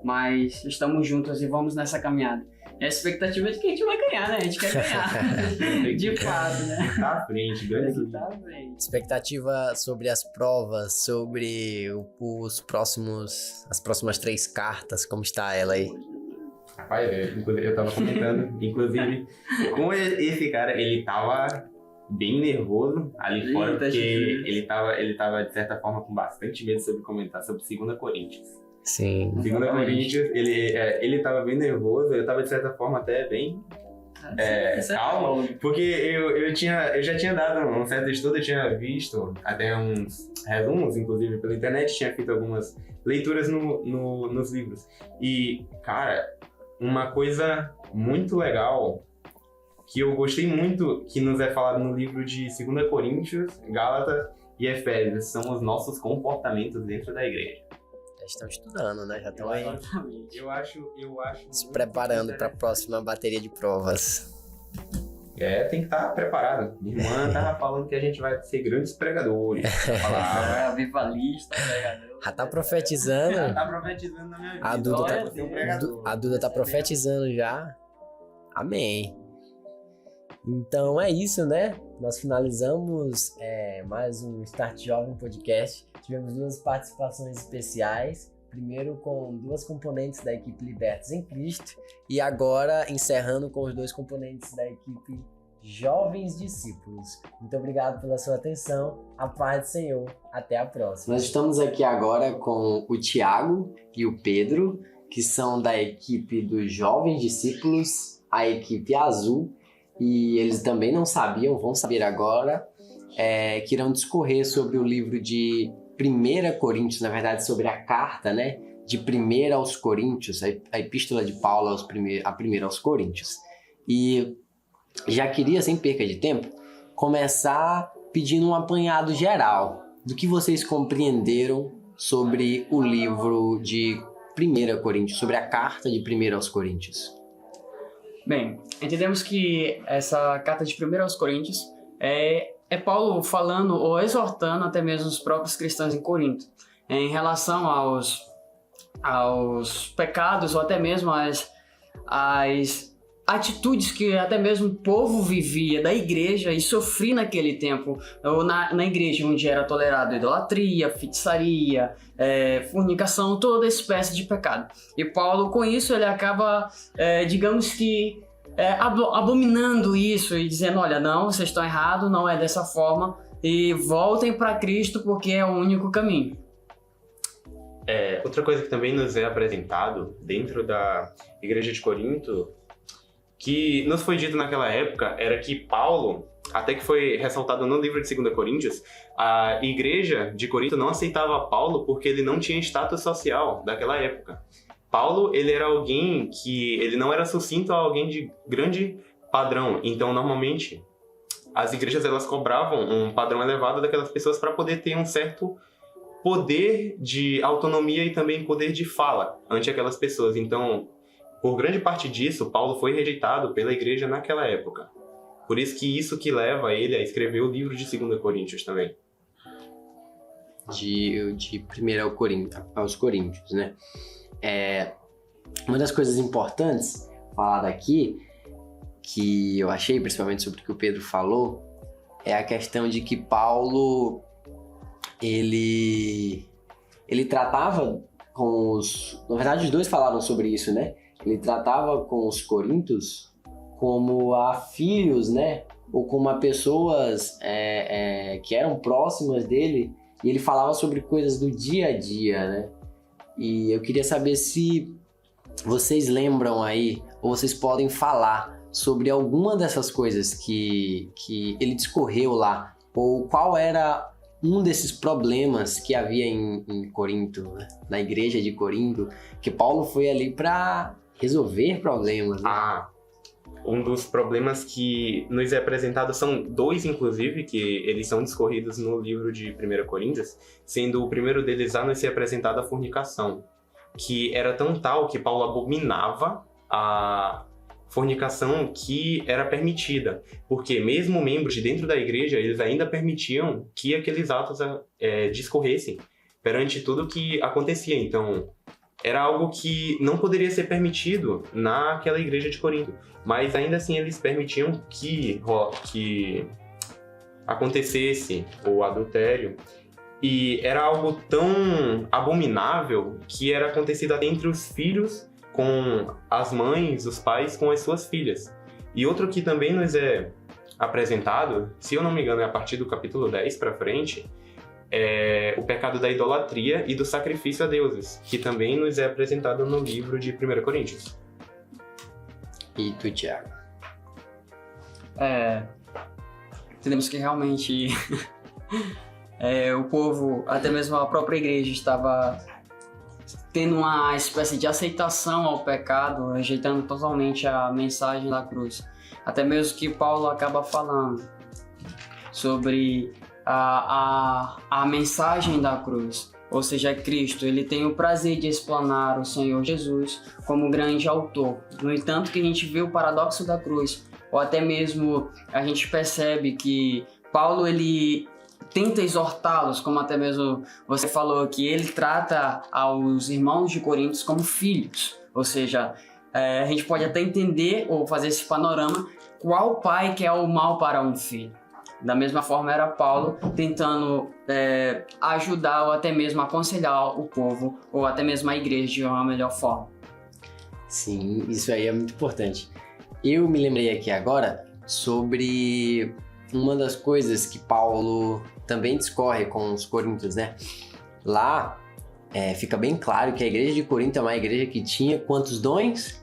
mas estamos juntos e vamos nessa caminhada. E a expectativa é de que a gente vai ganhar, né? A gente quer ganhar. De fato, né? Tá à frente, grande. Tá bem. Expectativa sobre as provas, sobre as próximas 3 cartas, como está ela aí? Rapaz, eu tava comentando, inclusive, com esse cara, ele tava bem nervoso ali fora, porque ele tava, de certa forma, com bastante medo sobre comentar sobre 2 Coríntios. Sim. 2 Coríntios, ele tava bem nervoso, eu tava, de certa forma, até bem calmo, porque eu já tinha dado um certo estudo, eu tinha visto até uns resumos, inclusive pela internet, tinha feito algumas leituras nos livros. E, cara, uma coisa muito legal que eu gostei muito, que nos é falado no livro de 2 Coríntios, Gálatas e Efésios, são os nossos comportamentos dentro da igreja. Já estão estudando, né? Já estão aí Eu acho se preparando para a próxima bateria de provas. Tem que estar preparado. Minha irmã tava falando que a gente vai ser grandes pregadores. Avivalista, pregador. Já tá profetizando. Já tá profetizando na minha vida. A Duda tá profetizando já. Amém. Então é isso, né? Nós finalizamos mais um Start Jovem Podcast. Tivemos 2 participações especiais. Primeiro com 2 componentes da equipe Libertos em Cristo. E agora encerrando com os 2 componentes da equipe Jovens Discípulos. Muito obrigado pela sua atenção. A paz do Senhor. Até a próxima. Nós estamos aqui agora com o Tiago e o Pedro, que são da equipe dos Jovens Discípulos, a equipe azul. E eles também não sabiam, vão saber agora, que irão discorrer sobre o livro de 1 Coríntios, na verdade sobre a carta, né, de 1 aos Coríntios, a epístola de Paulo a 1 aos Coríntios. E já queria, sem perca de tempo, começar pedindo um apanhado geral do que vocês compreenderam sobre o livro de 1 Coríntios, sobre a carta de 1 aos Coríntios. Bem, entendemos que essa carta de 1 aos Coríntios é Paulo falando ou exortando até mesmo os próprios cristãos em Corinto em relação aos pecados ou até mesmo às atitudes que até mesmo o povo vivia da igreja e sofria naquele tempo, ou na igreja onde era tolerado idolatria, feitiçaria, fornicação, toda espécie de pecado. E Paulo, com isso, ele acaba, digamos que, abominando isso e dizendo, olha, não, vocês estão errados, não é dessa forma, e voltem para Cristo porque é o único caminho. Outra coisa que também nos é apresentado dentro da igreja de Corinto, que nos foi dito naquela época, era que Paulo, até que foi ressaltado no livro de 2 Coríntios, a igreja de Corinto não aceitava Paulo porque ele não tinha status social daquela época. Paulo, ele era alguém que ele não era sucinto a alguém de grande padrão. Então, normalmente, as igrejas elas cobravam um padrão elevado daquelas pessoas para poder ter um certo poder de autonomia e também poder de fala ante aquelas pessoas. Então, por grande parte disso, Paulo foi rejeitado pela igreja naquela época. Por isso que leva ele a escrever o livro de 2 Coríntios também. De 1 aos Coríntios, né? Uma das coisas importantes falar aqui, que eu achei, principalmente sobre o que o Pedro falou, é a questão de que Paulo, ele tratava com os... Na verdade, os dois falaram sobre isso, né? Ele tratava com os coríntios como a filhos, né? Ou como a pessoas que eram próximas dele, e ele falava sobre coisas do dia a dia, né? E eu queria saber se vocês lembram aí, ou vocês podem falar sobre alguma dessas coisas que ele discorreu lá, ou qual era um desses problemas que havia em Corinto, né? Na igreja de Corinto, que Paulo foi ali para resolver problemas. Né? Um dos problemas que nos é apresentado são dois, inclusive, que eles são discorridos no livro de 1 Coríntios, sendo o primeiro deles a nos ser apresentada a fornicação, que era tão tal que Paulo abominava a fornicação que era permitida, porque mesmo membros de dentro da igreja, eles ainda permitiam que aqueles atos discorressem perante tudo que acontecia. Então, era algo que não poderia ser permitido naquela igreja de Corinto, mas ainda assim eles permitiam que acontecesse o adultério, e era algo tão abominável que era acontecido até entre os filhos com as mães, os pais com as suas filhas. E outro que também nos é apresentado, se eu não me engano é a partir do capítulo 10 para frente, é o pecado da idolatria e do sacrifício a deuses, que também nos é apresentado no livro de 1 Coríntios. E tu, Thiago? Entendemos que realmente o povo, até mesmo a própria igreja, estava tendo uma espécie de aceitação ao pecado, rejeitando totalmente a mensagem da cruz. Até mesmo que Paulo acaba falando sobre a mensagem da cruz, ou seja, Cristo. Ele tem o prazer de explanar o Senhor Jesus como grande autor. No entanto, que a gente vê o paradoxo da cruz, ou até mesmo a gente percebe que Paulo, ele tenta exortá-los, como até mesmo você falou, que ele trata aos irmãos de Coríntios como filhos. Ou seja, a gente pode até entender ou fazer esse panorama, qual pai quer o mal para um filho. Da mesma forma era Paulo tentando ajudar ou até mesmo aconselhar o povo ou até mesmo a igreja de uma melhor forma. Sim, isso aí é muito importante. Eu me lembrei aqui agora sobre uma das coisas que Paulo também discorre com os coríntios, né? Lá fica bem claro que a igreja de Corinto é uma igreja que tinha quantos dons?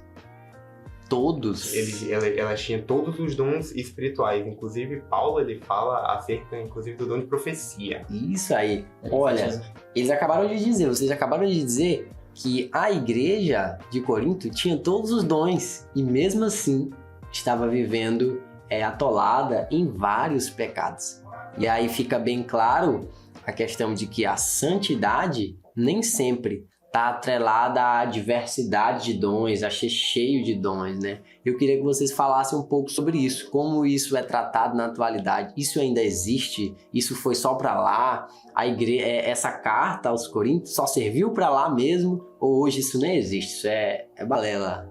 Todos. Ela tinha todos os dons espirituais. Inclusive, Paulo, ele fala acerca, inclusive, do dom de profecia. Isso aí. Olha, vocês acabaram de dizer que a igreja de Corinto tinha todos os dons e mesmo assim estava vivendo atolada em vários pecados. E aí fica bem claro a questão de que a santidade nem sempre está atrelada à diversidade de dons, a ser cheio de dons, né? Eu queria que vocês falassem um pouco sobre isso, como isso é tratado na atualidade. Isso ainda existe? Isso foi só para lá? A igreja, essa carta aos Coríntios só serviu para lá mesmo? Ou hoje isso nem existe? Isso é balela?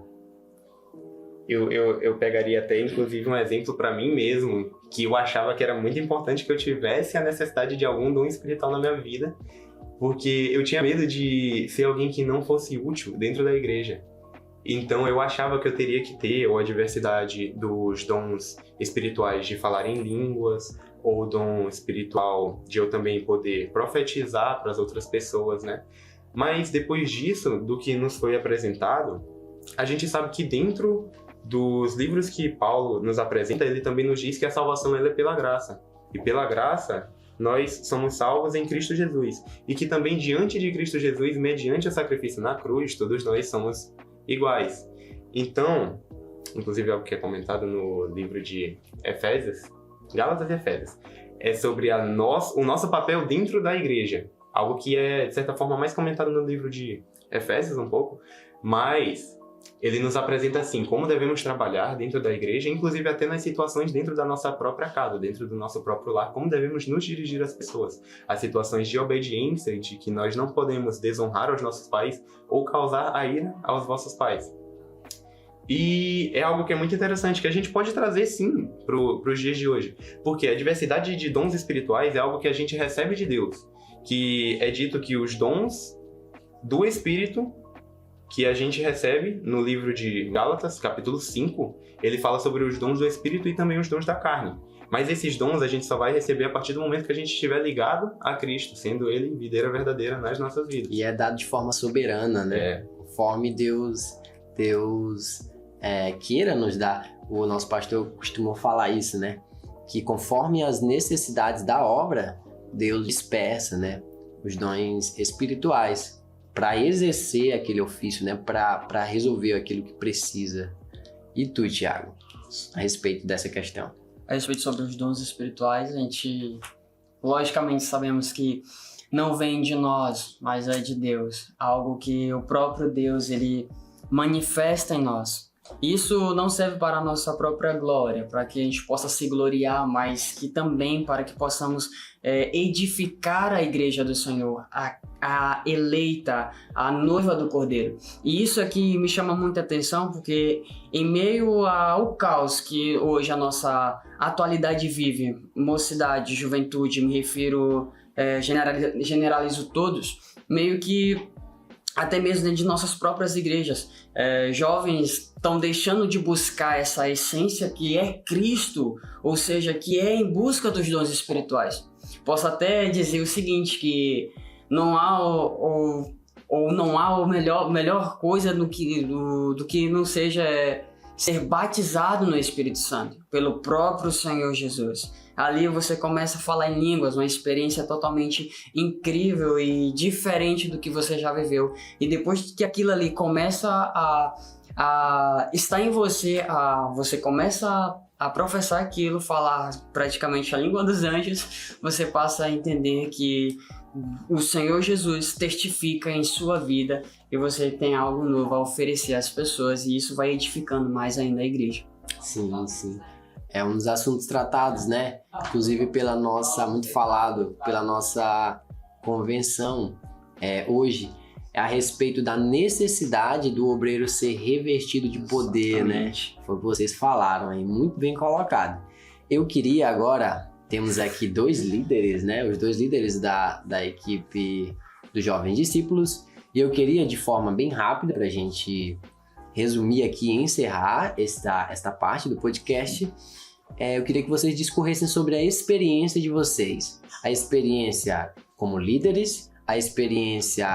Eu pegaria até, inclusive, um exemplo para mim mesmo, que eu achava que era muito importante que eu tivesse a necessidade de algum dom espiritual na minha vida, porque eu tinha medo de ser alguém que não fosse útil dentro da igreja. Então eu achava que eu teria que ter ou a diversidade dos dons espirituais de falar em línguas, ou o dom espiritual de eu também poder profetizar para as outras pessoas, né? Mas depois disso, do que nos foi apresentado, a gente sabe que dentro dos livros que Paulo nos apresenta, ele também nos diz que a salvação ela é pela graça. E pela graça, nós somos salvos em Cristo Jesus. E que também diante de Cristo Jesus, mediante o sacrifício na cruz, todos nós somos iguais. Então, inclusive algo que é comentado no livro de Efésios, Gálatas e Efésios, é sobre o nosso papel dentro da igreja. Algo que é, de certa forma, mais comentado no livro de Efésios um pouco, mas ele nos apresenta assim, como devemos trabalhar dentro da igreja, inclusive até nas situações dentro da nossa própria casa, dentro do nosso próprio lar, como devemos nos dirigir às pessoas. As situações de obediência, de que nós não podemos desonrar aos nossos pais ou causar a ira aos vossos pais. E é algo que é muito interessante, que a gente pode trazer sim para os dias de hoje. Porque a diversidade de dons espirituais é algo que a gente recebe de Deus. Que é dito que os dons do Espírito que a gente recebe no livro de Gálatas, capítulo 5, ele fala sobre os dons do Espírito e também os dons da carne. Mas esses dons a gente só vai receber a partir do momento que a gente estiver ligado a Cristo, sendo Ele videira verdadeira nas nossas vidas. E é dado de forma soberana, né? Conforme Deus queira nos dar. O nosso pastor costumou falar isso, né? Que conforme as necessidades da obra, Deus dispersa, né, os dons espirituais para exercer aquele ofício, né, para resolver aquilo que precisa. E tu, Tiago, a respeito dessa questão? A respeito sobre os dons espirituais, a gente logicamente sabemos que não vem de nós, mas é de Deus. Algo que o próprio Deus ele manifesta em nós. Isso não serve para a nossa própria glória, para que a gente possa se gloriar, mas que também para que possamos edificar a igreja do Senhor, a eleita, a noiva do Cordeiro. E isso aqui me chama muita atenção, porque em meio ao caos que hoje a nossa atualidade vive, mocidade, juventude, me refiro, generalizo todos, meio que até mesmo dentro de nossas próprias igrejas, jovens estão deixando de buscar essa essência que é Cristo, ou seja, que é em busca dos dons espirituais. Posso até dizer o seguinte, que não há não há melhor coisa do que não seja ser batizado no Espírito Santo, pelo próprio Senhor Jesus. Ali você começa a falar em línguas, uma experiência totalmente incrível e diferente do que você já viveu. E depois que aquilo ali começa a estar em você, você começa a professar aquilo, falar praticamente a língua dos anjos, você passa a entender que o Senhor Jesus testifica em sua vida e você tem algo novo a oferecer às pessoas, e isso vai edificando mais ainda a igreja. Sim, sim. É um dos assuntos tratados, né? Inclusive muito falado pela nossa convenção hoje, a respeito da necessidade do obreiro ser revestido de poder, Exatamente. Né? Foi o que vocês falaram aí, muito bem colocado. Eu queria agora, temos aqui 2 líderes, né? Os 2 líderes da equipe dos Jovens Discípulos, e eu queria, de forma bem rápida, para a gente resumir aqui e encerrar esta parte do podcast, eu queria que vocês discorressem sobre a experiência de vocês. A experiência como líderes, a experiência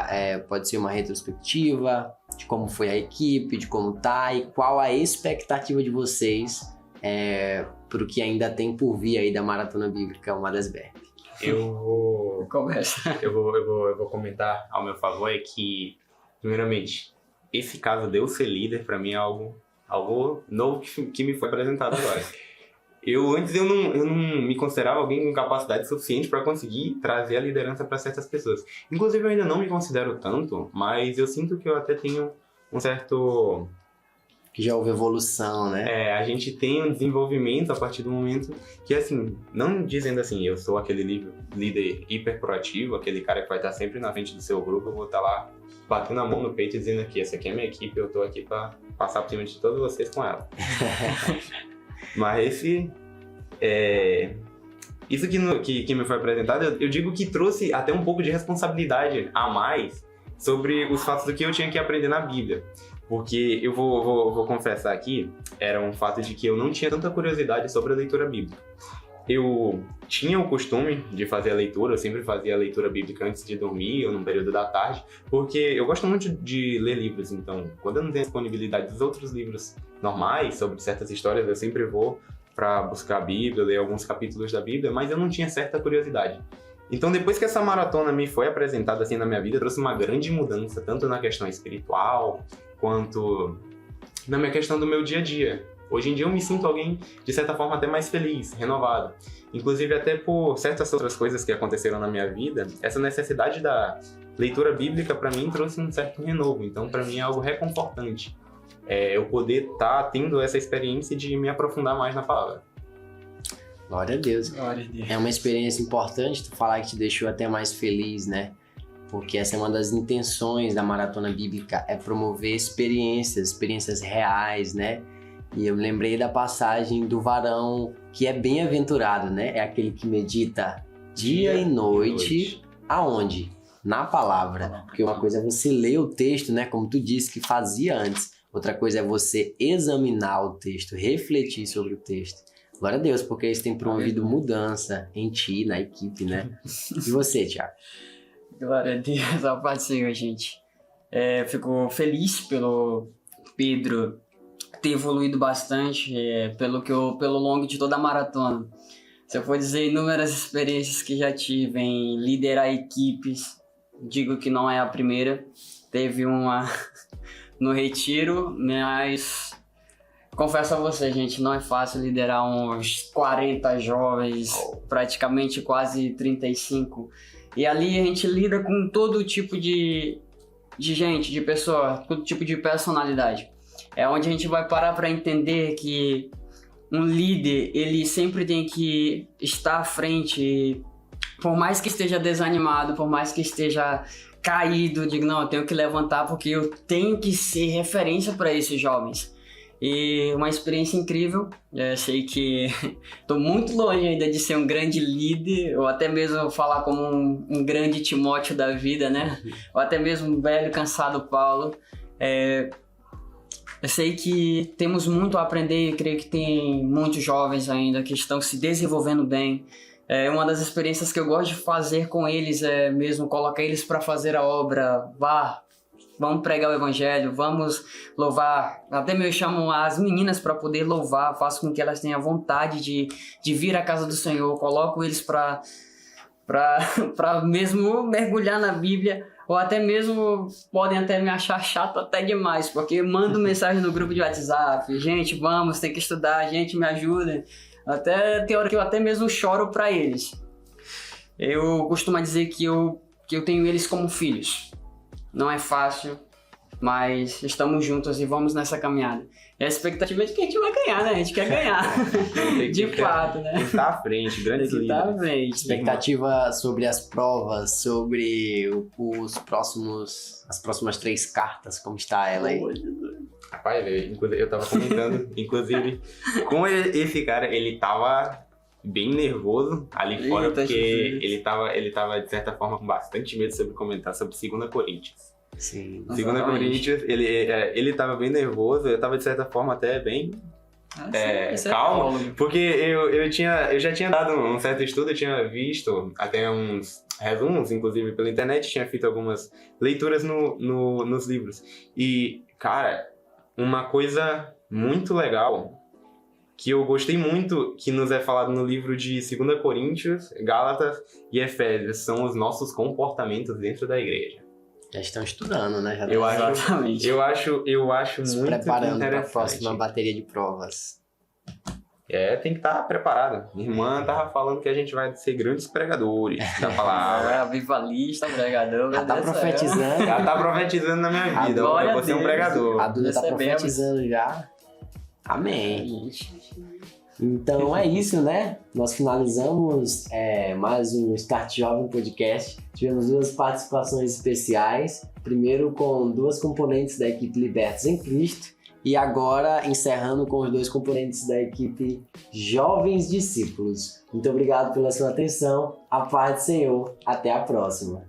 pode ser uma retrospectiva de como foi a equipe, de como tá, e qual a expectativa de vocês para o que ainda tem por vir aí da Maratona Bíblica Uma das BR. Eu vou Começa. eu vou comentar ao meu favor é que, primeiramente, esse caso de eu ser líder, pra mim é algo novo que me foi apresentado agora. Antes eu não me considerava alguém com capacidade suficiente para conseguir trazer a liderança para certas pessoas. Inclusive eu ainda não me considero tanto, mas eu sinto que eu até tenho um certo... Que já houve evolução, né? a gente tem um desenvolvimento a partir do momento que, assim, não dizendo assim, eu sou aquele líder hiper proativo, aquele cara que vai estar sempre na frente do seu grupo, eu vou estar lá batendo a mão no peito e dizendo aqui, essa aqui é a minha equipe, eu tô aqui para passar por cima de todos vocês com ela. Mas isso que me foi apresentado, eu digo que trouxe até um pouco de responsabilidade a mais sobre os fatos do que eu tinha que aprender na Bíblia. Porque eu vou confessar aqui, era um fato de que eu não tinha tanta curiosidade sobre a leitura bíblica. Eu tinha o costume de fazer a leitura, eu sempre fazia a leitura bíblica antes de dormir ou no período da tarde, porque eu gosto muito de ler livros, então quando eu não tenho disponibilidade dos outros livros normais sobre certas histórias, eu sempre vou para buscar a Bíblia, ler alguns capítulos da Bíblia, mas eu não tinha certa curiosidade. Então, depois que essa maratona me foi apresentada assim na minha vida, trouxe uma grande mudança, tanto na questão espiritual, quanto na minha questão do meu dia a dia. Hoje em dia eu me sinto alguém, de certa forma, até mais feliz, renovado. Inclusive, até por certas outras coisas que aconteceram na minha vida, essa necessidade da leitura bíblica, para mim, trouxe um certo renovo. Então, para mim, é algo reconfortante. Eu poder estar tendo essa experiência de me aprofundar mais na palavra. Glória a Deus. Glória a Deus. É uma experiência importante tu falar que te deixou até mais feliz, né? Porque essa é uma das intenções da Maratona Bíblica, é promover experiências reais, né? E eu lembrei da passagem do varão que é bem-aventurado, né? É aquele que medita dia e noite. Aonde? Na palavra. Porque uma coisa é você ler o texto, né? Como tu disse que fazia antes. Outra coisa é você examinar o texto, refletir sobre o texto. Glória a Deus, porque isso tem promovido mudança em ti, na equipe, né? E você, Thiago? Glória a Deus, a paz do Senhor, gente. Fico feliz pelo Pedro ter evoluído bastante pelo longo de toda a maratona. Se eu for dizer inúmeras experiências que já tive em liderar equipes, digo que não é a primeira. Teve uma no retiro, mas confesso a você, gente, não é fácil liderar uns 40 jovens, praticamente quase 35. E ali a gente lida com todo tipo de gente, de pessoa, todo tipo de personalidade. É onde a gente vai parar para entender que um líder, ele sempre tem que estar à frente, por mais que esteja desanimado, por mais que esteja caído, digo, não, eu tenho que levantar porque eu tenho que ser referência para esses jovens. E uma experiência incrível, eu sei que estou muito longe ainda de ser um grande líder, ou até mesmo falar como um grande Timóteo da vida, né? Ou até mesmo um velho, cansado Paulo. Eu sei que temos muito a aprender e creio que tem muitos jovens ainda que estão se desenvolvendo bem. Uma das experiências que eu gosto de fazer com eles é mesmo colocar eles para fazer a obra. Vamos pregar o evangelho, vamos louvar. Até mesmo chamo as meninas para poder louvar, faço com que elas tenham vontade de vir à casa do Senhor, coloco eles para mesmo mergulhar na Bíblia, ou até mesmo podem até me achar chato até demais, porque mando mensagem no grupo de WhatsApp, gente, vamos, tem que estudar, gente, me ajuda. Até tem hora que eu até mesmo choro para eles. Eu costumo dizer que eu tenho eles como filhos. Não é fácil, mas estamos juntos e vamos nessa caminhada. E a expectativa é de que a gente vai ganhar, né? A gente quer ganhar. De fato, né? Tem que estar à frente, grande líder. Tá à frente. Expectativa sobre as provas, sobre as próximas 3 cartas, como está ela aí? Rapaz, eu tava comentando, inclusive, com esse cara, ele tava bem nervoso ali fora, porque ele tava, de certa forma, com bastante medo sobre comentar sobre 2 Coríntios. Sim. 2 Coríntios, ele tava bem nervoso, eu tava, de certa forma, até bem calmo, porque eu já tinha dado um certo estudo, eu tinha visto até uns resumos, inclusive pela internet, tinha feito algumas leituras nos livros. E, cara, uma coisa muito legal que eu gostei muito, que nos é falado no livro de 2 Coríntios, Gálatas e Efésios, são os nossos comportamentos dentro da igreja. Já estão estudando, né? Já Eu acho se muito preparando para a interessante. próxima bateria de provas. Tem que estar preparado. Minha irmã tava falando que a gente vai ser grandes pregadores da palavra. Avivalista, pregador. Já tá profetizando. Ela tá profetizando na minha vida. Eu vou ser um pregador. A Duda tá profetizando já. Amém. Então é isso, né? Nós finalizamos mais um Start Jovem Podcast. Tivemos 2 participações especiais. Primeiro com 2 componentes da equipe Libertos em Cristo. E agora encerrando com os 2 componentes da equipe Jovens Discípulos. Muito obrigado pela sua atenção. A paz do Senhor. Até a próxima.